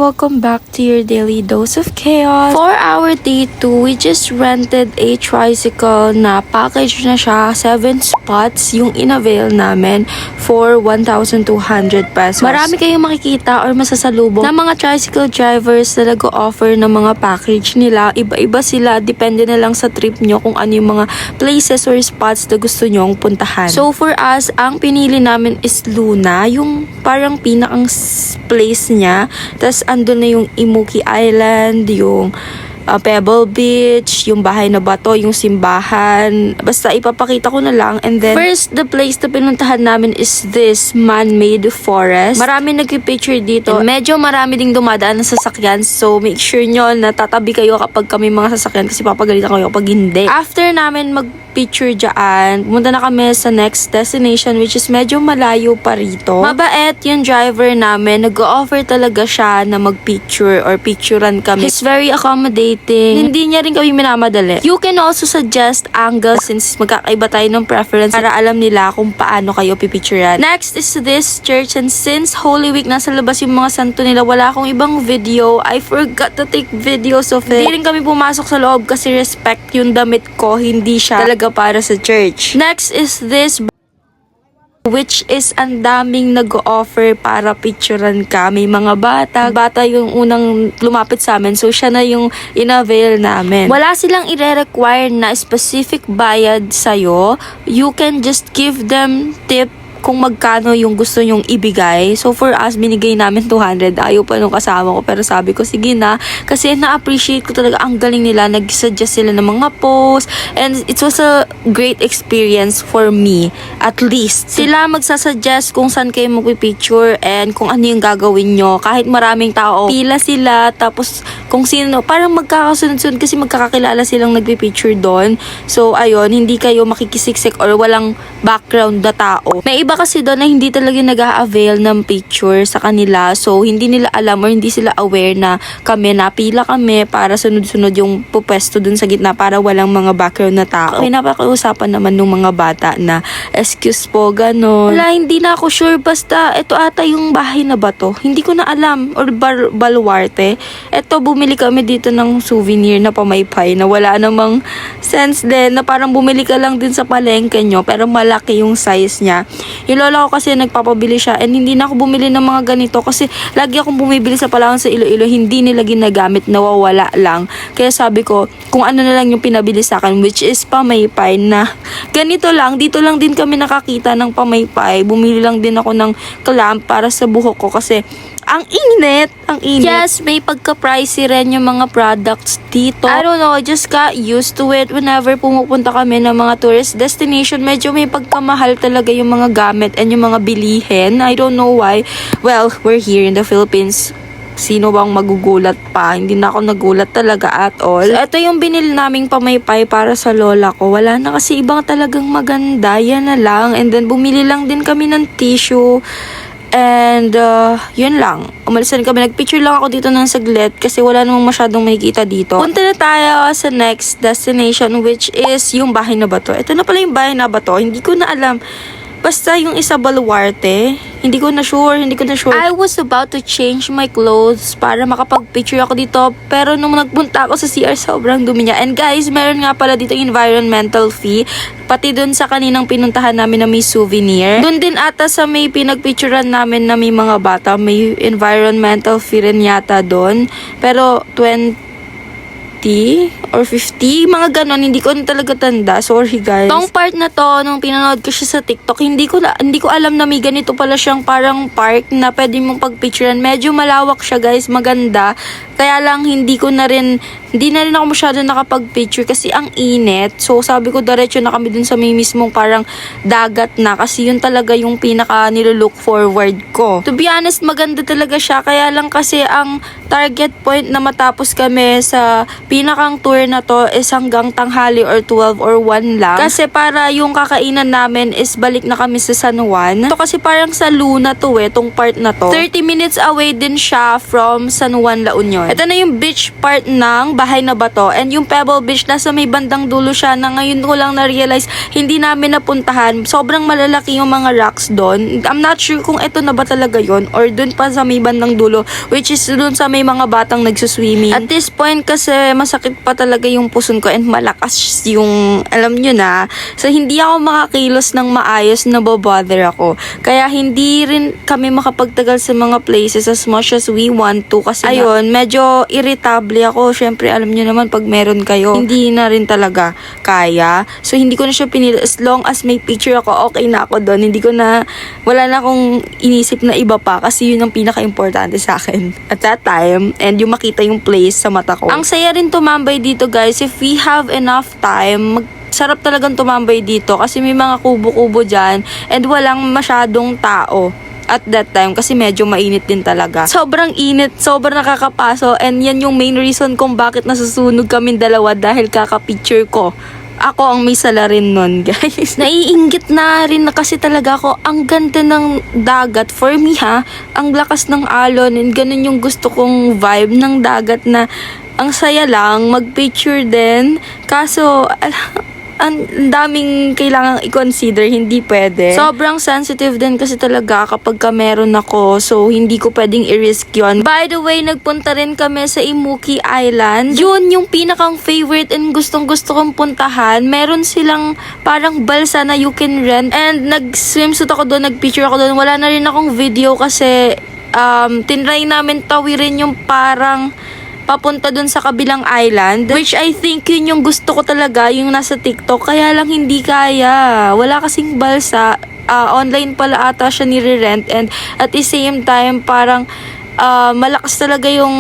welcome back to your daily dose of chaos. For our day 2, we just rented a tricycle na package na siya, 7 spots yung inavail namin for 1,200 pesos. Marami kayong makikita or masasalubong na mga tricycle drivers na nag-offer ng mga package nila. Iba-iba sila, depende na lang sa trip nyo kung ano yung mga places or spots na gusto nyong puntahan. So for us, ang pinili namin is Luna, yung parang pinakang place niya. Tapos andun na yung Imuki Island, yung Pebble Beach, yung bahay na bato, yung simbahan. Basta ipapakita ko na lang. And then, first, the place na pinuntahan namin is this man-made forest. Marami nagpipicture dito. And medyo marami ding dumadaan na sasakyan. So, make sure nyo na tatabi kayo kapag kami mga sasakyan kasi papagalitan kayo kapag hindi. After namin mag-picture dyan, pumunta na kami sa next destination which is medyo malayo pa rito. Mabait yung driver namin. Nag-offer talaga siya na mag-picture or picturean kami. He's very accommodating. Hindi niya rin kami minamadali. You can also suggest angles since magkakaiba tayo ng preference para alam nila kung paano kayo pipicturean. Next is this church, and since Holy Week nasa labas yung mga santo nila, wala akong ibang video. I forgot to take videos of it. Hindi rin kami pumasok sa loob kasi respect yung damit ko, hindi siya talaga para sa church. Next is this which is ang daming nag-offer para picturean ka. May mga bata yung unang lumapit sa amin. So, siya na yung inavail namin. Wala silang ire-require na specific bayad sa'yo. You can just give them tip kung magkano yung gusto nyong ibigay. So, for us, binigay namin 200. Ayaw pa nung kasama ko. Pero sabi ko, sige na. Kasi na-appreciate ko talaga. Ang galing nila. Nag-suggest sila ng mga posts. And it was a great experience for me. At least. Sila magsasuggest kung saan kayo magpipicture and kung ano yung gagawin nyo. Kahit maraming tao, pila sila. Tapos, kung sino, parang magkakasunod-sunod kasi magkakakilala silang nagpipicture doon. So, ayun, hindi kayo makikisiksik or walang background na tao. May iba kasi doon na hindi talaga nag-a-avail ng picture sa kanila. So, hindi nila alam or hindi sila aware na kami, napila kami para sunod-sunod yung pupesto doon sa gitna para walang mga background na tao. May napakiusapan naman ng mga bata na, excuse po, gano'n. Wala, hindi na ako sure. Basta, ito ata yung bahay na bato. Hindi ko na alam. Or baluarte. Ito, bumili kami dito ng souvenir na pamaypay na wala namang sense din na parang bumili ka lang din sa palengke nyo pero malaki yung size niya. Yung lola ko kasi nagpapabili siya and hindi na ako bumili ng mga ganito kasi lagi akong bumibili sa Palawan sa Iloilo, hindi nila ginagamit, nawawala lang. Kaya sabi ko, kung ano na lang yung pinabili sa akin, which is pamaypay na ganito lang, dito lang din kami nakakita ng pamaypay. Bumili lang din ako ng clamp para sa buhok ko kasi ang init. Yes, may pagka-pricey rin yung mga products dito. I don't know, I just got used to it. Whenever pumupunta kami ng mga tourist destination, medyo may pagkamahal talaga yung mga gamit and yung mga bilihin. I don't know why. Well, we're here in the Philippines. Sino bang magugulat pa? Hindi na ako nagulat talaga at all. So, ito yung binili naming pamaypay para sa lola ko. Wala na kasi ibang talagang maganda. Yan na lang. And then, bumili lang din kami ng tissue. And, yun lang. Umalis na kami. Nagpicture lang ako dito ng saglit kasi wala namang masyadong makikita dito. Punta na tayo sa next destination which is yung bahay na bato. Ito na pala yung bahay na bato. Hindi ko na alam. Basta yung isa baluarte. Hindi ko na sure. I was about to change my clothes para makapag-picture ako dito. Pero nung nagpunta ako sa CR, sobrang dumi niya. And guys, meron nga pala dito environmental fee. Pati dun sa kaninang pinuntahan namin na may souvenir. Dun din ata sa may pinagpicturean namin na may mga bata, may environmental fee rin yata dun. Pero 20 or 50, mga ganon, hindi ko na talaga tanda. Sorry guys. Tong part na to, nung pinanood ko siya sa TikTok, hindi ko alam na may ganito pala siyang parang park na pwede mong pagpicturean. Medyo malawak siya guys, maganda. Kaya lang hindi na rin ako masyado nakapag-picture kasi ang init. So sabi ko diretso na kami dun sa may mismong parang dagat na kasi yun talaga yung pinaka nilo-look forward ko. To be honest, maganda talaga siya. Kaya lang kasi ang target point na matapos kami sa pinakang tour na to is hanggang tanghali or 12 or 1 lang. Kasi para yung kakainan namin is balik na kami sa San Juan. Ito kasi parang sa Luna to tong part na to. 30 minutes away din siya from San Juan, La Union. Ito na yung beach part ng Bahay na Bato. And yung Pebble Beach, nasa may bandang dulo siya na ngayon ko lang na-realize hindi namin napuntahan. Sobrang malalaki yung mga rocks doon. I'm not sure kung ito na ba talaga yon or dun pa sa may bandang dulo, which is dun sa may mga batang nagsuswimming. At this point kasi masakit pa talaga yung puson ko and malakas yung, alam nyo na, so hindi ako makakilos ng maayos, na bother ako. Kaya hindi rin kami makapagtagal sa mga places as much as we want to kasi ayun, medyo irritable ako. Syempre, alam nyo naman pag meron kayo, hindi na rin talaga kaya. So, hindi ko na siya pinili. As long as may picture ako, okay na ako doon. Hindi ko na, wala na akong inisip na iba pa kasi yun ang pinaka-importante sa akin at that time, and yung makita yung place sa mata ko. Ang saya rin tumambay dito, guys. If we have enough time, sarap talagang tumambay dito kasi may mga kubo-kubo dyan and walang masyadong tao at that time kasi medyo mainit din talaga. Sobrang init, sobrang nakakapaso, and yan yung main reason kung bakit nasusunog kami dalawa dahil kaka-picture ko. Ako ang may salarin nun, guys. Naiinggit na rin na kasi talaga ako. Ang ganda ng dagat. For me, ang lakas ng alon and ganun yung gusto kong vibe ng dagat na ang saya lang, mag-picture din. Kaso, ang daming kailangang i-consider, hindi pwede. Sobrang sensitive din kasi talaga kapag ka meron ako, so hindi ko pwedeng i-risk yun. By the way, nagpunta rin kami sa Imuki Island. Yun yung pinakang favorite and gustong-gusto kong puntahan. Meron silang parang balsa na you can rent and nag-swimsuit ako doon, nag-picture ako doon. Wala na rin akong video kasi tinry namin tawirin yung parang papunta dun sa kabilang island, which I think yun yung gusto ko talaga, yung nasa TikTok, kaya lang hindi kaya. Wala kasing balsa. Online pala ata siya nire-rent, and at the same time parang malakas talaga yung,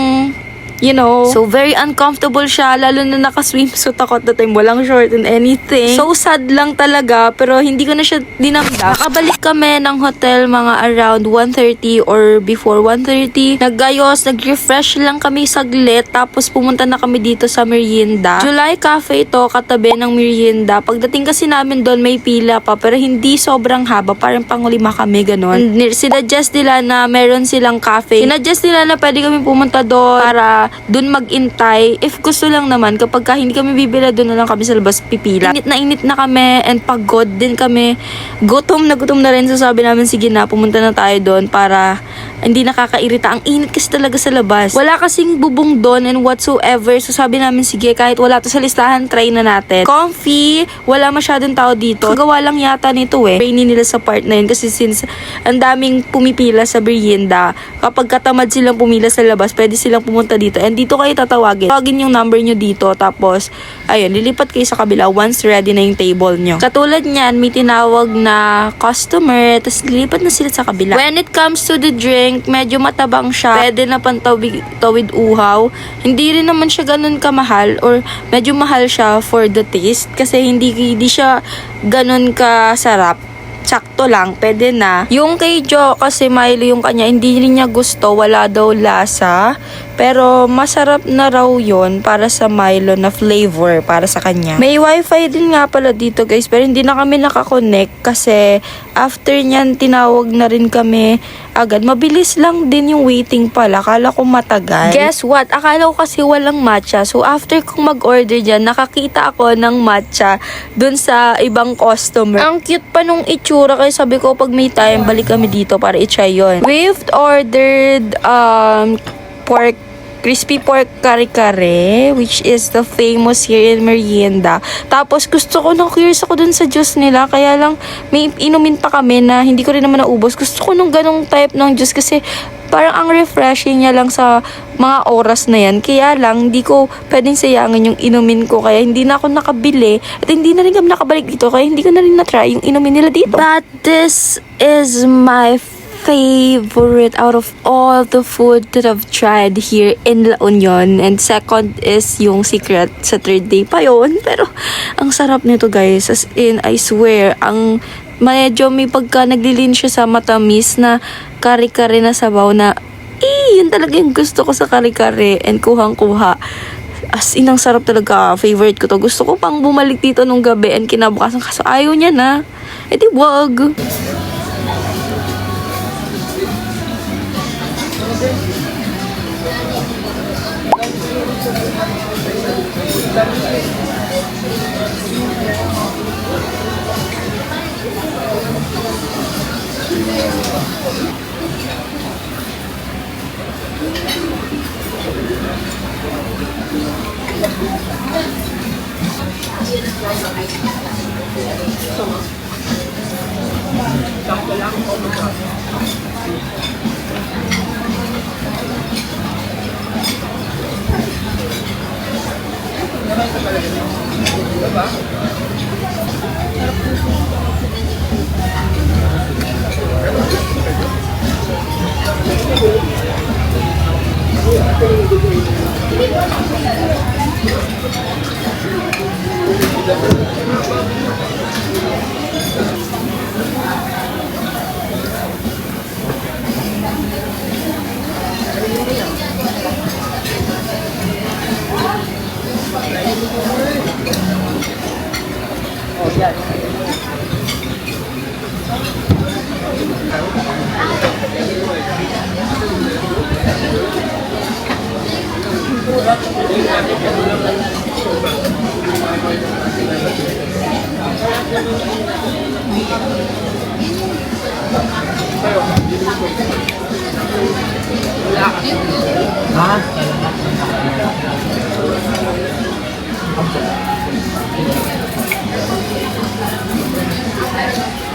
you know, so very uncomfortable siya, lalo na naka-swimsuit ako at the time, walang short and anything. So sad lang talaga, pero hindi ko na siya dinamdam. Nakabalik kami ng hotel mga around 1:30 or before 1:30. Naggayos, nag-refresh lang kami saglit, tapos pumunta na kami dito sa merienda. July Cafe ito, katabi ng merienda. Pagdating kasi namin doon, may pila pa, pero hindi sobrang haba, parang pang-5 kami, ganun. Sinuggest nila na meron silang cafe. Sinuggest nila na pwede kami pumunta doon para dun mag-intay. If gusto lang naman, kapag hindi kami bibila, dun na lang kami sa labas pipila. Init na kami and pagod din kami. Gutom na rin. So sabi namin, sige na, pumunta na tayo doon para hindi nakakairita. Ang init kasi talaga sa labas. Wala kasing bubong doon and whatsoever. So sabi namin, sige, kahit wala to sa listahan, try na natin. Comfy, wala masyadong tao dito. Gawa lang yata nito Rainy nila sa part na yun kasi since ang daming pumipila sa merienda, kapag katamad silang pumila sa labas, pwede silang pumunta dito. And dito kayo tatawagin. Tawagin yung number nyo dito. Tapos, ayun, lilipat kayo sa kabila once ready na yung table nyo. Katulad niyan, may tinawag na customer, tapos lilipat na sila sa kabila. When it comes to the drink, medyo matabang siya. Pwede na pantawid uhaw. Hindi rin naman siya ganun kamahal or medyo mahal siya for the taste kasi hindi siya ganun kasarap. Sakto lang, pwede na. Yung kay Jo, kasi Milo yung kanya, hindi rin niya gusto, wala daw lasa. Pero masarap na raw yun para sa Milo na flavor para sa kanya. May wifi din nga pala dito, guys, pero hindi na kami nakakonect kasi after nyan tinawag na rin kami agad. Mabilis lang din yung waiting pala. Akala ko matagal. Guess what? Akala ko kasi walang matcha. So after kong mag-order dyan, nakakita ako ng matcha dun sa ibang customer. Ang cute pa nung itsura, kaya sabi ko pag may time, balik kami dito para i-try yun. We've ordered crispy pork kare-kare, which is the famous here in Merienda. Tapos gusto ko, curious ako dun sa juice nila, kaya lang may inumin pa kami na hindi ko rin naman naubos. Gusto ko nung ganong type ng juice kasi parang ang refreshing niya lang sa mga oras na yan. Kaya lang, hindi ko pwedeng sayangin yung inumin ko. Kaya hindi na ako nakabili. At hindi na rin kami nakabalik dito. Kaya hindi ko na rin na-try yung inumin nila dito. But this is my favorite out of all the food that I've tried here in La Union. And second is yung Secret. Sa third day pa yun. Pero ang sarap nito, guys. As in, I swear, ang medyo may pagka naglilin siya sa matamis na kare-kare na sabaw na yun talaga yung gusto ko sa kare-kare and kuhang-kuha. As in, ang sarap talaga. Favorite ko to. Gusto ko pang bumalik dito nung gabi and kinabukasan kaso ayaw niya na. Eh di wag.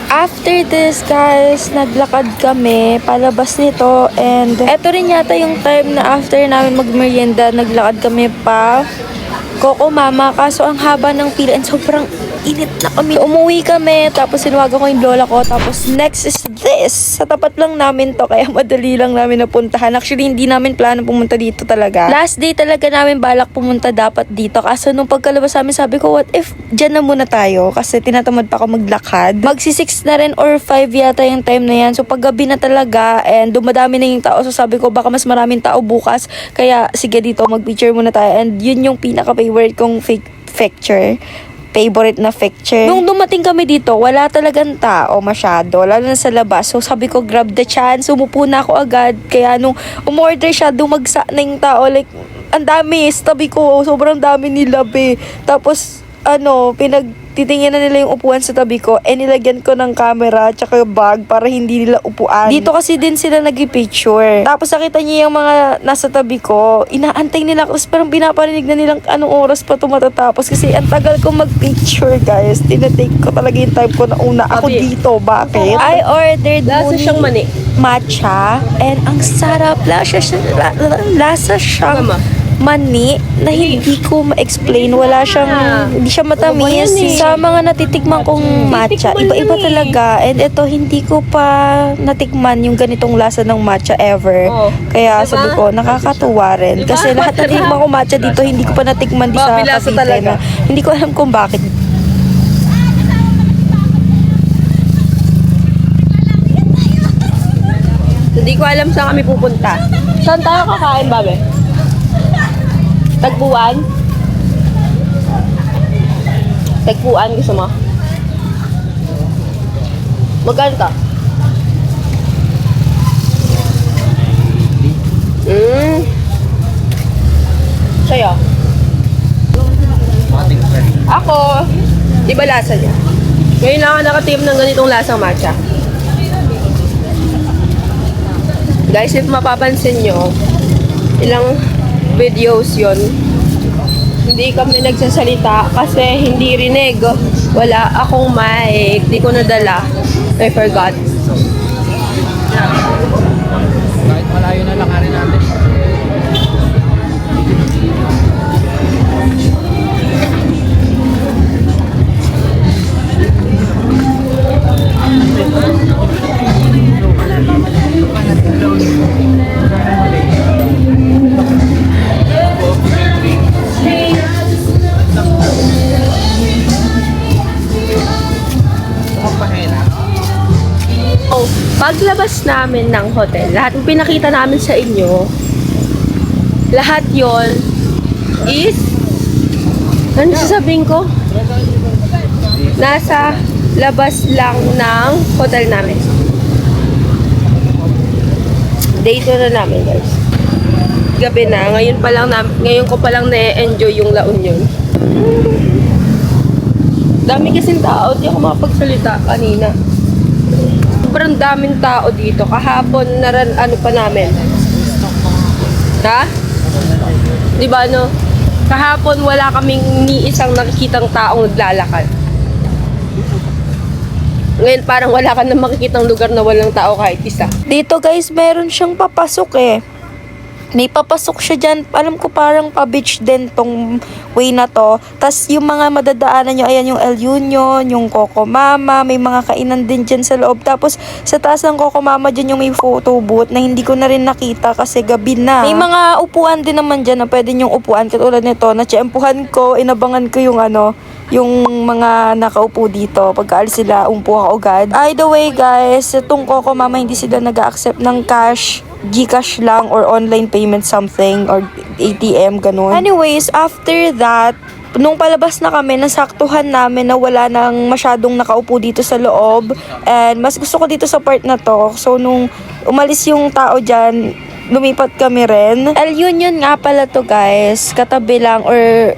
After this, guys, naglakad kami palabas nito and eto rin yata yung time na after namin magmerienda, naglakad kami pa Coco Mama, kaso ang haba ng pila and sobrang init na kami. Umuwi kami, tapos sinuwagan ko yung lola ko, tapos next is this. Sa tapat lang namin to, kaya madali lang namin napuntahan. Actually, hindi namin plano pumunta dito talaga. Last day talaga namin balak pumunta dapat dito. Kaso nung pagkalabas namin, sabi ko, what if dyan na muna tayo? Kasi tinatamad pa ako maglakad. Magsi 6 na rin or 5 yata yung time na yan. So paggabi na talaga and dumadami na yung tao. So sabi ko, baka mas maraming tao bukas. Kaya sige dito, mag-picture muna tayo. And yun yung pinaka-favorite kong favorite na picture. Nung dumating kami dito, wala talagang tao masyado, lalo na sa labas. So sabi ko, grab the chance, umupo na ako agad. Kaya nung umorder siya, dumagsa na yung tao. Like, ang dami, sabi ko, sobrang dami nila, be. Tapos, pinagtitingin na nila yung upuan sa tabi ko, nilagyan ko ng camera tsaka bag para hindi nila upuan. Dito kasi din sila nag-picture. Tapos nakita niya yung mga nasa tabi ko, inaantay nila ako, parang pinaparinig na nilang anong oras pa ito matatapos kasi ang tagal ko mag-picture, guys. Tinatake ko talaga yung time ko na una ako dito. Bakit? I ordered muni matcha and ang sarap. Lasa siyang mani na hindi ko ma-explain. Wala siyang, hindi siya matamis. Sa mga natitikman kong matcha, iba-iba talaga. And ito, hindi ko pa natikman yung ganitong lasa ng matcha ever. Kaya sabi ko, nakakatuwa rin. Kasi lahat na titikman kong matcha dito, hindi ko pa natikman di sa Cavite na. Hindi ko alam kung bakit. Hindi ko alam saan kami pupunta. Saan tayo kakain, babe? Tagpuan? Tagpuan, gusto mo? Magkano ka? Sa'yo? Ako, iba lasa niya. Ngayon lang ako nakatim ng ganitong lasang matcha. Guys, if mapapansin nyo, ilang videos yon, hindi kami nagsasalita kasi hindi rinig. Wala akong mic. Di ko nadala. I forgot. Kahit malayo na lakarin natin. Paglabas namin ng hotel, lahat ng pinakita namin sa inyo, lahat yon is, ano sasabihin ko? Nasa labas lang ng hotel namin. Day 2 na namin, guys. Gabi na. Ngayon ko pa lang na-enjoy yung La Union. Dami kasing tao. Di ako makapagsalita kanina. Sobrang daming tao dito. Kahapon ano pa namin. Ha? Di ba kahapon wala kaming ni isang nakikitang taong naglalakad. Ngayon parang wala ka na makikitang lugar na walang tao kahit isa. Dito guys, meron siyang papasok eh. May papasok siya dyan. Alam ko parang pa-beach din tong way na to. Tas yung mga madadaanan nyo, ayan yung El Union, yung Coco Mama, may mga kainan din dyan sa loob. Tapos sa taas ng Coco Mama dyan yung may photo booth na hindi ko na rin nakita kasi gabi na. May mga upuan din naman dyan na pwede nyong upuan. Katulad nito, natsyempuhan ko, inabangan ko yung yung mga nakaupo dito. Pagkaalis sila, umpo ako agad. Either way guys, itong Coco Mama hindi sila nag-accept ng cash. GCash lang or online payment something or ATM, ganun. Anyways, after that, nung palabas na kami, nasaktuhan namin na wala nang masyadong nakaupo dito sa loob. And mas gusto ko dito sa part na to. So, nung umalis yung tao dyan, lumipat kami rin. El Union nga pala to guys. Katabi lang or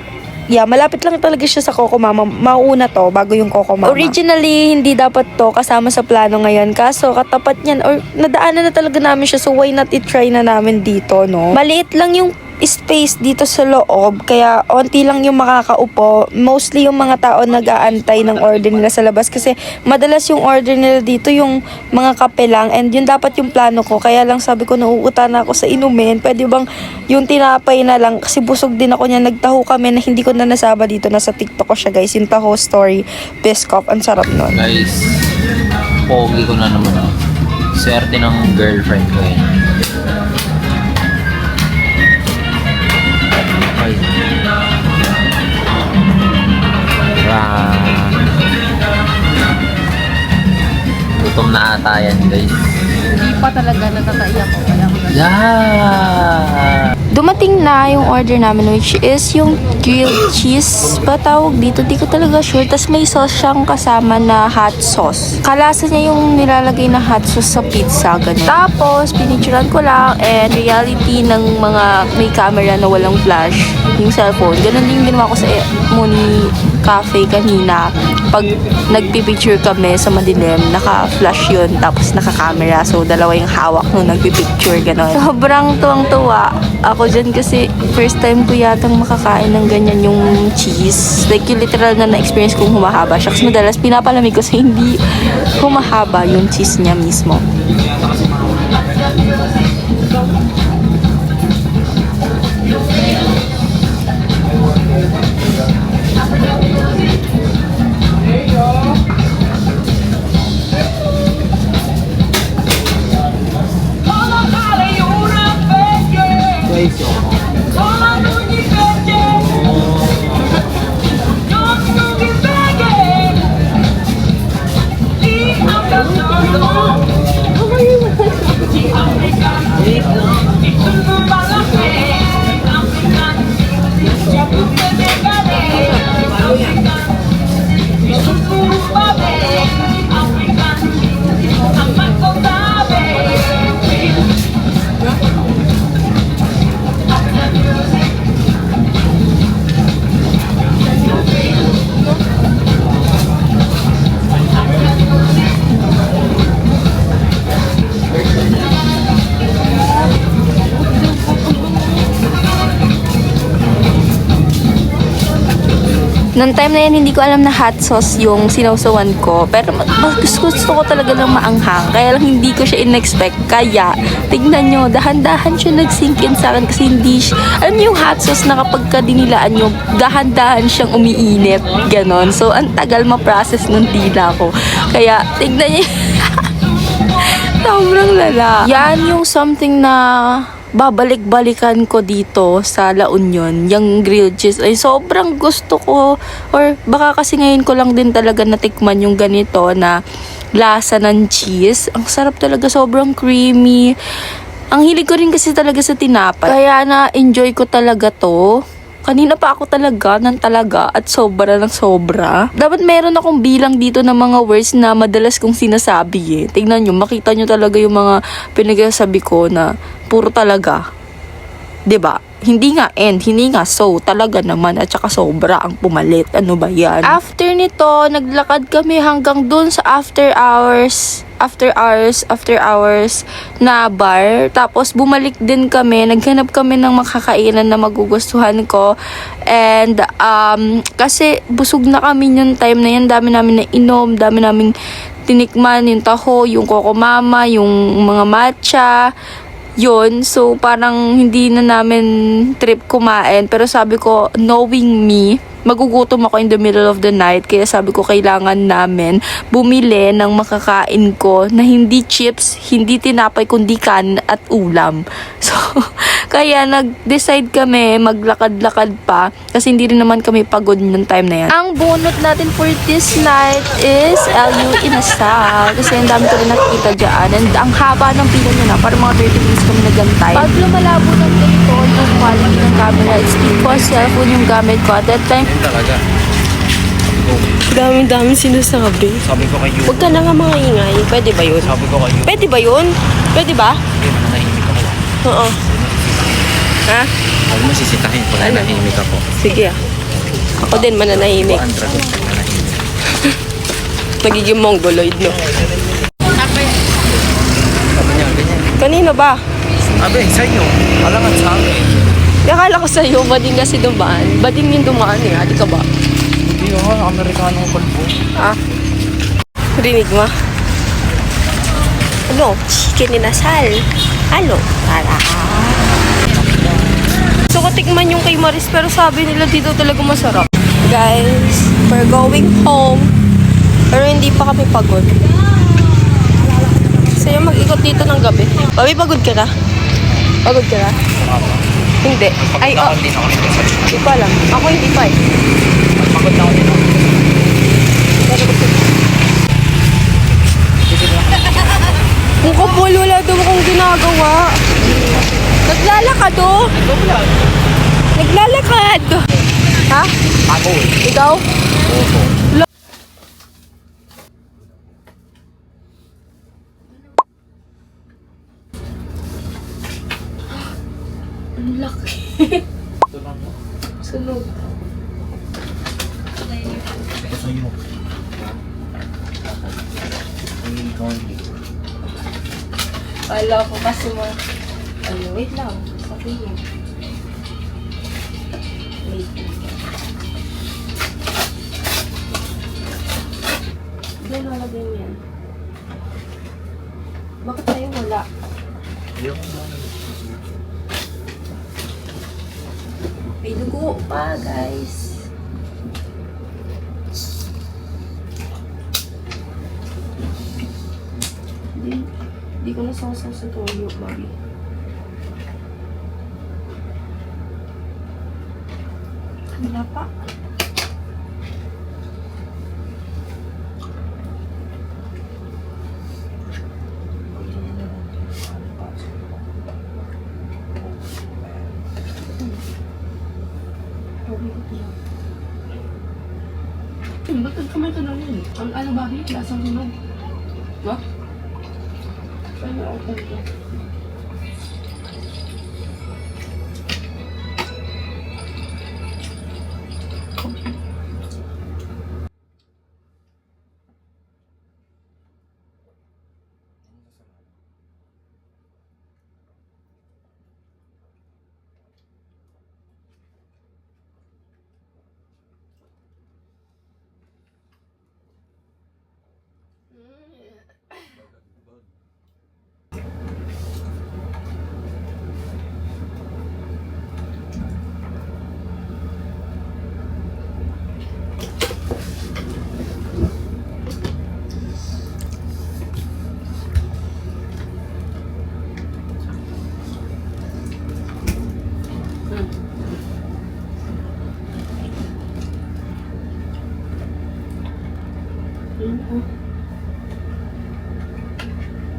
malapit lang talaga siya sa Coco Mama. Mauna to, bago yung Coco Mama. Originally, hindi dapat to kasama sa plano ngayon. Kaso, katapat niyan, or nadaanan na talaga namin siya. So, why not i-try na namin dito, no? Maliit lang yung space dito sa loob. Kaya, onti lang yung makakaupo. Mostly yung mga tao nag-aantay ng order nila sa labas. Kasi, madalas yung order nila dito yung mga kape lang. And yun dapat yung plano ko. Kaya lang sabi ko, nauuta na ako sa inumin. Pwede bang yung tinapay na lang? Kasi busog din ako niya. Nagtaho kami na hindi ko na nasaba dito. Nasa TikTok ko siya, guys. Yung taho story. Biscuit. Ang sarap nun. Guys, pogi ko na naman. Swerte ng girlfriend ko yun. Ay. Gutom na ata yan, guys. Hindi pa talaga natatai ako. Kaya ako Yeah! Dumating na yung order namin, which is yung grilled cheese. Patawag dito, di ko talaga sure. Tapos may sauce siyang kasama na hot sauce. Kalasa niya yung nilalagay na hot sauce sa pizza, ganun. Tapos, pinicturean ko lang, and reality ng mga may camera na walang flash, yung cellphone. Ganun din yung ginawa ko sa Moni Cafe kanina. Pag nagpipicture kami sa madilim, naka-flash yun, tapos naka-camera. So, dalawa yung hawak nung nagpipicture, gano'n. Sobrang tuwang-tuwa ako dyan kasi first time ko yatang makakain ng ganyan yung cheese. Like, yung literal na na-experience kong humahaba siya. Kasi madalas pinapalamig ko sa hindi humahaba yung cheese niya mismo. Guys, Noong time na yan, hindi ko alam na hot sauce yung sinawsawan ko. Pero gusto ko talaga ng maanghang. Kaya lang hindi ko siya in-expect. Kaya, tignan nyo, dahan-dahan siya nag-sink in sa akin kasi hindi siya... Alam niyo yung hot sauce na kapag dinilaan nyo, dahan-dahan siyang umiinit. Ganon. So, ang tagal ma-process ng dila ko. Kaya, tignan nyo. Sobrang lala. Yan yung something na babalik-balikan ko dito sa La Union, yung grilled cheese. Ay, sobrang gusto ko. Or baka kasi ngayon ko lang din talaga natikman yung ganito na lasa ng cheese. Ang sarap talaga, sobrang creamy. Ang hilig ko rin kasi talaga sa tinapay. Kaya na-enjoy ko talaga to. Kanina pa ako talaga at sobra ng sobra. Dapat meron akong bilang dito ng mga words na madalas kong sinasabi eh. Tingnan nyo, makita nyo talaga yung mga pinagsasabi ko na puro talaga. 'Di ba? Hindi nga and, hindi nga so, talaga naman at saka sobra ang pumalit. Ano ba yan? After nito, naglakad kami hanggang dun sa after hours na bar. Tapos bumalik din kami, naghanap kami ng makakainan na magugustuhan ko. And kasi busog na kami yung time na yan, dami namin na inom, dami namin tinikman, yung taho, yung Coco Mama, yung mga matcha. Yun, so parang hindi na namin trip kumain. Pero sabi ko, knowing me, magugutom ako in the middle of the night. Kaya sabi ko, kailangan namin bumili ng makakain ko na hindi chips, hindi tinapay, kundi kanin at ulam. So, kaya nag-decide kami maglakad-lakad pa kasi hindi rin naman kami pagod ng time na yan. Ang bunot natin for this night is LU Inasal kasi ang dami ko rin nakikita dyan and ang haba ng pila nyo na parang mga 30 minutes kami nagantay. Pag lumalabo ng ganito yung quality ng camera, it's because cellphone yung gamit ko at that time. Yun talaga. Dami-dami sinasabi. Sabi ko kayo. Huwag ka na nga mga ingay. Pwede ba yun? Sabi ko kayo. Pwede ba yun? Pwede ba? Hindi, mananahimik ako. Oo. Ha? Huwag mo sisitahin kung nanahimik ako. Sige ah. Ako din mananahimik. Kuan dragon ka nanahimik. Nagiging mongoloid, no? Sabi niya, ganyan. Kanino ba? Sabi, sa'yo. Alangan sa akin. Akala ko sa'yo, bading kasi dumaan. Bading yung dumaan eh, adi ka ba? Hindi ako, Amerikanong kalbo. Ah? Rinig mo? Ano? Chicken inasal. Ano? Para. So, tikman yung kay Maris, pero sabi nila dito talaga masarap. Guys, we're going home. Pero hindi pa kami pagod. Sa'yo mag-ikot dito ng gabi. Babi, pagod ka na? Pagod ka na? Hindi. Ay, oh. Hindi ako nito sa Hindi pa lang. Ako hindi pa eh. Pagod na ako nito. Ang kapal, wala daw akong ginagawa. Naglalakad oh. Naglalakad. Ha? Ako eh. Ikaw? Oo. Ang laki. Sunog. Ito sa'yo. Ay, Connie. Kala ko kasi ano, wait lang. Sabihin. Wait. Ano lalagay mo yan? Bakit tayo wala? May dugo pa, guys. Hindi ko nasasaw sa toyo, Bobby. Wala pa. Ba't nagkamay ka na rin? Ano, Bobby? Lasang sunog? Ba? Ano ako ito?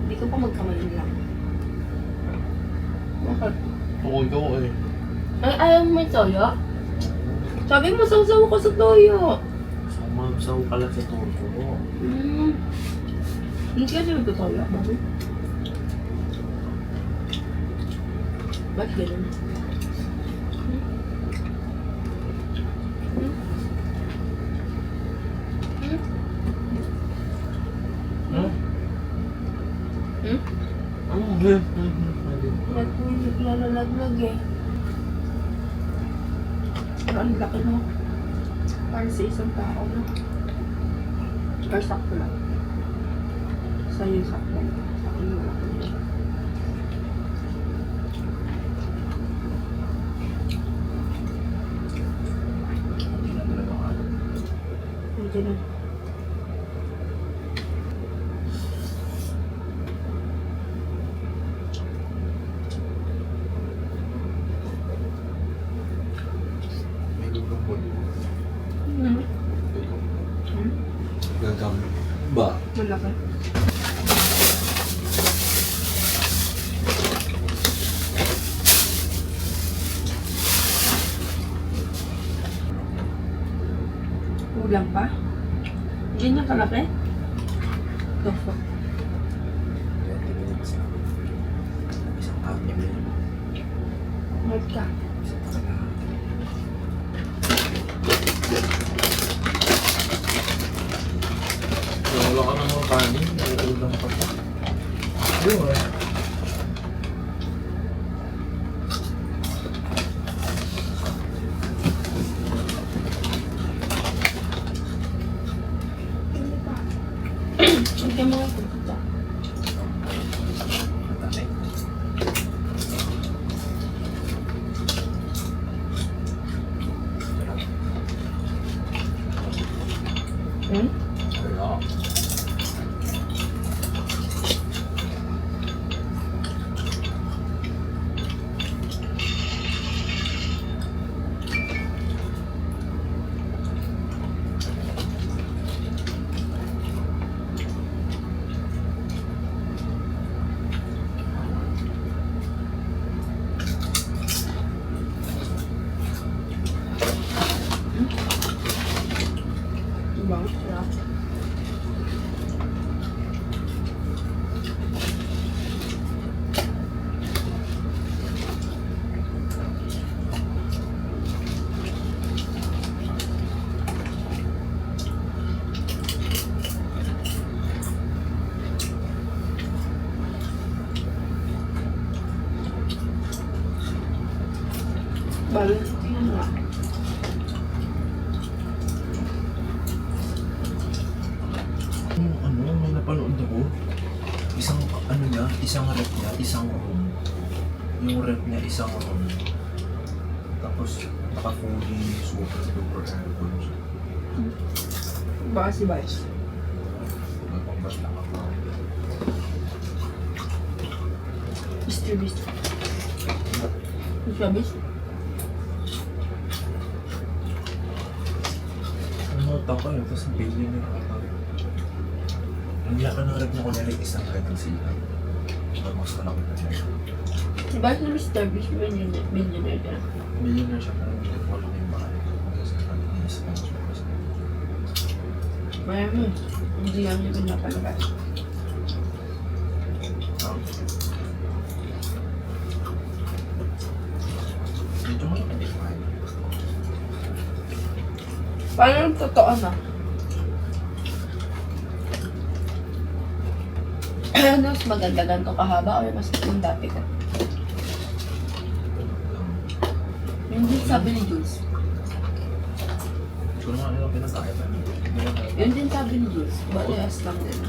Hindi ko pa magkamayin lang. Bakit? Oo, ikaw eh. Ay, ayaw mo may toyo? Sabi mo, sausaw ko sa toyo. Sumasaw ka lang sa turko. Hindi ka siya nagtutoyo, babi. Ba't ganun? Ba't mo yung naglalaglag eh? Pero ang laki mo. Para sa isang tao na. Or sakto lang. Sa'yo sakto. Sa akin yung laki. Medyo na. Gagam ba? Malaki. Kulang pa? Ganyan kalaki? Gofo. 20 minutes lang. Isang anim yun. Mat ka. Wala ka ng mga kanin. Ulam pa pa. Ayun eh. Hindi mo ito. Matay. Wala. Ibang sarap. Balance yun nga. May napanood ako. Isang rep niya, isang room. Yung rep niya, isang room. Tapos, naka-fully super duper aircon siya. Baka si Vice. Nagpambat lang ako. Mr. Beast. Mr. Beast? Ano, tako yun. Tapos, billion yung ata. Hindi ako ng rep niya ko nila isang rep ng sila. Mas malaki pa siya. Si Vice na Mr. Beast, millionaire ka. Billion na siya parang hindi ko alam yung bahay. Kasi nag-inis lang siya. Mayroon. Hindi lang niya pinapalabas. Medyo malaki pa. Paano yung totoo na? Ano, mas maganda ganito kahaba o mas yung dati ka? Yung din sabi ni Jules. Hindi ko naman alam pinagkaiba. Yun din sabi ni Jules. Balayas lang din.